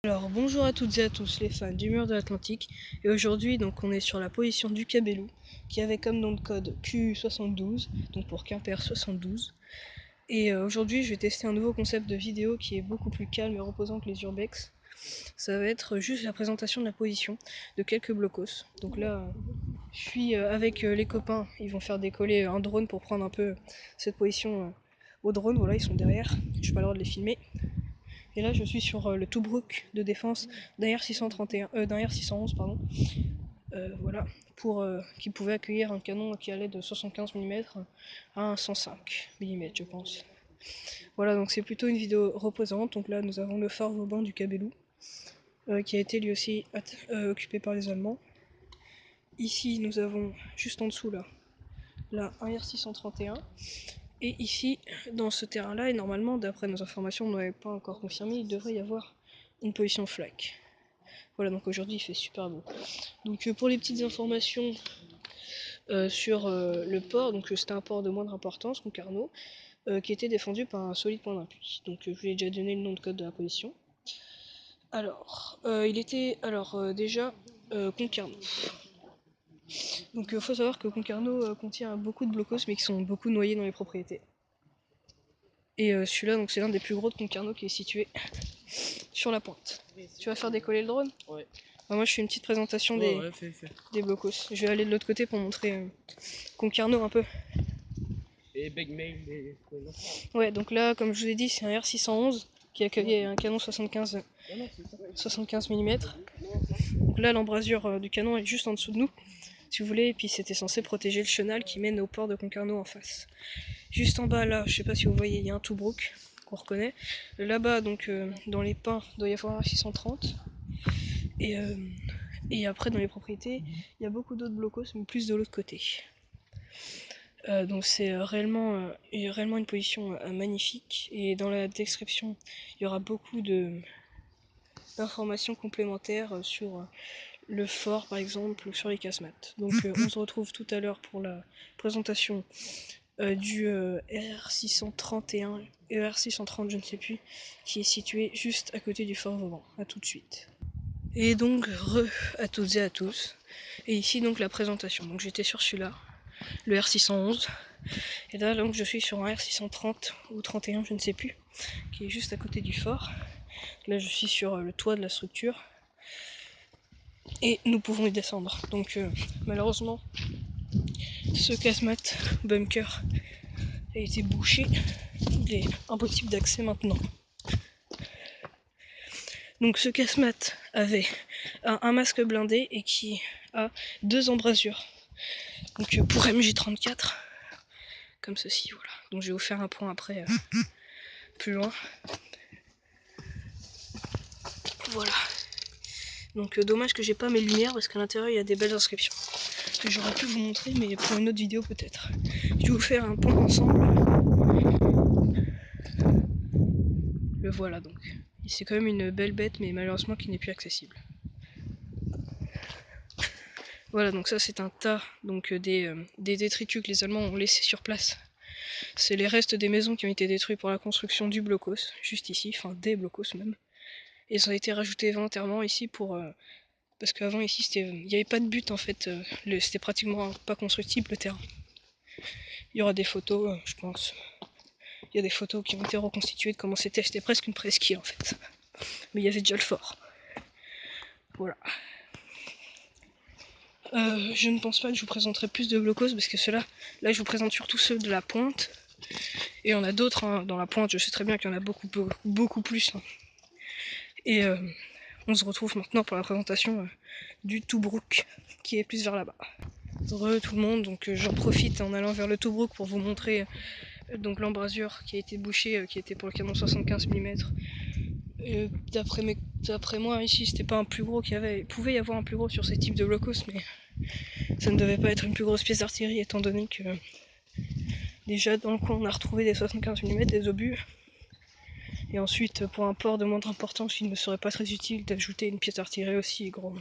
Alors bonjour à toutes et à tous les fans du mur de l'Atlantique, et aujourd'hui donc on est sur la position du Cabellou qui avait comme nom de code Q72, donc pour Quimper 72. Et aujourd'hui je vais tester un nouveau concept de vidéo qui est beaucoup plus calme et reposant que les urbex. Ça va être juste la présentation de la position de quelques blocos. Donc là je suis avec les copains, ils vont faire décoller un drone pour prendre un peu cette position au drone, voilà ils sont derrière, je n'ai pas le droit de les filmer. Et là je suis sur le Tobruk de défense d'un R611 pardon. Voilà, qui pouvait accueillir un canon qui allait de 75 mm à un 105 mm je pense. Voilà, donc c'est plutôt une vidéo reposante. Donc là nous avons le phare Vauban du Cabellou qui a été lui aussi occupé par les Allemands. Ici nous avons juste en dessous là un R631. Et ici, dans ce terrain-là, et normalement, d'après nos informations, on n'avait pas encore confirmé, il devrait y avoir une position flak. Voilà, donc aujourd'hui il fait super beau. Donc pour les petites informations sur le port, donc c'était un port de moindre importance, Concarneau, qui était défendu par un solide point d'appui. Donc je vous ai déjà donné le nom de code de la position. Alors, il était déjà Concarneau. Donc il faut savoir que Concarneau contient beaucoup de blocos, mais qui sont beaucoup noyés dans les propriétés. Et celui-là, donc c'est l'un des plus gros de Concarneau qui est situé sur la pointe. Tu vas faire décoller le drone? Ouais. Moi je fais une petite présentation des blocos. Je vais aller de l'autre côté pour montrer Concarneau un peu. Et Big Mail et... Ouais, donc là, comme je vous ai dit, c'est un R611 qui accueillait un canon 75 mm. Donc là, l'embrasure du canon est juste en dessous de nous, si vous voulez, et puis c'était censé protéger le chenal qui mène au port de Concarneau en face. Juste en bas, là, je sais pas si vous voyez, il y a un Tobruk qu'on reconnaît. Là-bas, donc dans les pins, il doit y avoir un 630. Et après, dans les propriétés, il y a beaucoup d'autres blocos, mais plus de l'autre côté. Donc c'est réellement une position magnifique, et dans la description il y aura beaucoup d'informations complémentaires sur le fort par exemple, ou sur les casemates. Donc on se retrouve tout à l'heure pour la présentation du R631 et R630 je ne sais plus, qui est situé juste à côté du fort Vauban. A tout de suite. Et donc à toutes et à tous, et ici donc la présentation. Donc j'étais sur celui-là, le R611. Et là donc je suis sur un R630 ou 31 je ne sais plus, qui est juste à côté du fort. Là je suis sur le toit de la structure et nous pouvons y descendre. Donc malheureusement ce casemate bunker a été bouché, il est impossible d'accès maintenant. Donc ce casemate avait un masque blindé et qui a deux embrasures. Donc pour MJ34, comme ceci, voilà. Donc je vais vous faire un point après plus loin. Voilà. Donc dommage que j'ai pas mes lumières parce qu'à l'intérieur il y a des belles inscriptions que j'aurais pu vous montrer, mais pour une autre vidéo peut-être. Je vais vous faire un point ensemble. Le voilà donc. C'est quand même une belle bête, mais malheureusement qui n'est plus accessible. Voilà, donc ça c'est un tas donc des détritus que les Allemands ont laissés sur place. C'est les restes des maisons qui ont été détruites pour la construction du blocos, juste ici, enfin des blocos même. Et ça a été rajouté volontairement ici pour parce qu'avant ici il n'y avait pas de but en fait, c'était pratiquement pas constructible le terrain. Il y aura des photos, je pense. Il y a des photos qui ont été reconstituées de comment c'était presque une presqu'île en fait. Mais il y avait déjà le fort. Voilà. Je ne pense pas que je vous présenterai plus de blocos parce que ceux-là, là je vous présente surtout ceux de la pointe. Et il y en a d'autres hein, dans la pointe, je sais très bien qu'il y en a beaucoup plus. Hein. Et on se retrouve maintenant pour la présentation du Tobruk qui est plus vers là-bas. Re tout le monde, donc j'en profite en allant vers le Tobruk pour vous montrer donc l'embrasure qui a été bouchée, qui était pour le canon 75 mm. D'après moi ici c'était pas un plus gros il pouvait y avoir un plus gros sur ces types de blocos, mais ça ne devait pas être une plus grosse pièce d'artillerie étant donné que déjà dans le coin on a retrouvé des 75 mm, des obus. Et ensuite pour un port de moindre importance il ne me serait pas très utile d'ajouter une pièce d'artillerie aussi grande.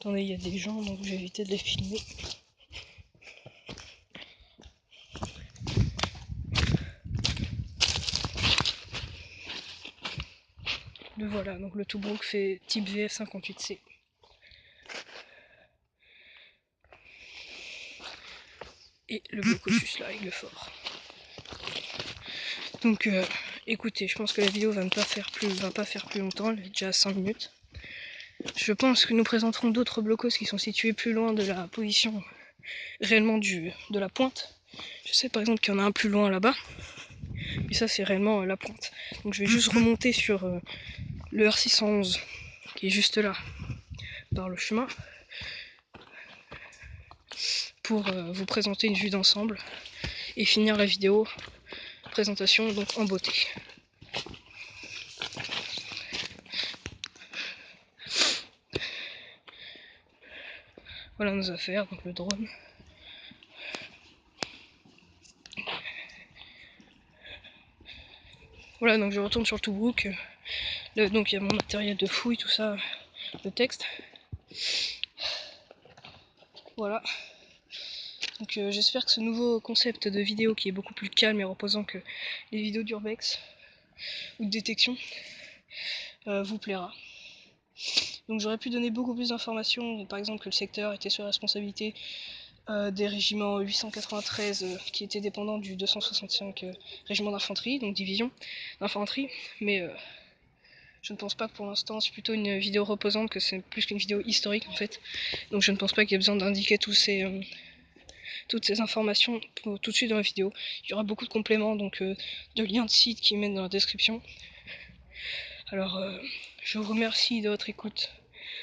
Attendez, il y a des gens donc je vais éviter de les filmer. Le voilà, donc le Tobruk fait type VF58C. Et le Blocus là, Aigle fort. Donc écoutez, je pense que la vidéo va pas faire plus longtemps, elle est déjà à 5 minutes. Je pense que nous présenterons d'autres blocos qui sont situés plus loin de la position réellement de la pointe. Je sais par exemple qu'il y en a un plus loin là-bas, et ça c'est réellement la pointe. Donc je vais juste remonter sur le R611 qui est juste là, par le chemin, pour vous présenter une vue d'ensemble et finir la vidéo présentation donc en beauté. Voilà nos affaires, donc le drone. Voilà, donc je retourne sur le Tobruk. Donc il y a mon matériel de fouille, tout ça, le texte. Voilà. Donc j'espère que ce nouveau concept de vidéo qui est beaucoup plus calme et reposant que les vidéos d'urbex ou de détection vous plaira. Donc j'aurais pu donner beaucoup plus d'informations, par exemple que le secteur était sous la responsabilité des régiments 893 qui étaient dépendants du 265 régiment d'infanterie, donc division d'infanterie, mais je ne pense pas que pour l'instant, c'est plutôt une vidéo reposante que c'est plus qu'une vidéo historique en fait. Donc je ne pense pas qu'il y ait besoin d'indiquer toutes ces informations tout de suite dans la vidéo. Il y aura beaucoup de compléments, donc de liens de sites qui mettent dans la description. Alors je vous remercie de votre écoute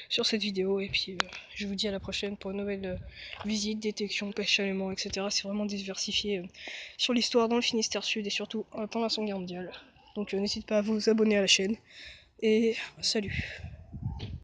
sur cette vidéo et puis je vous dis à la prochaine pour une nouvelle visite, détection, pêche, chalumeau, etc. C'est vraiment diversifié sur l'histoire dans le Finistère Sud et surtout pendant la Seconde Guerre mondiale. Donc n'hésitez pas à vous abonner à la chaîne et salut.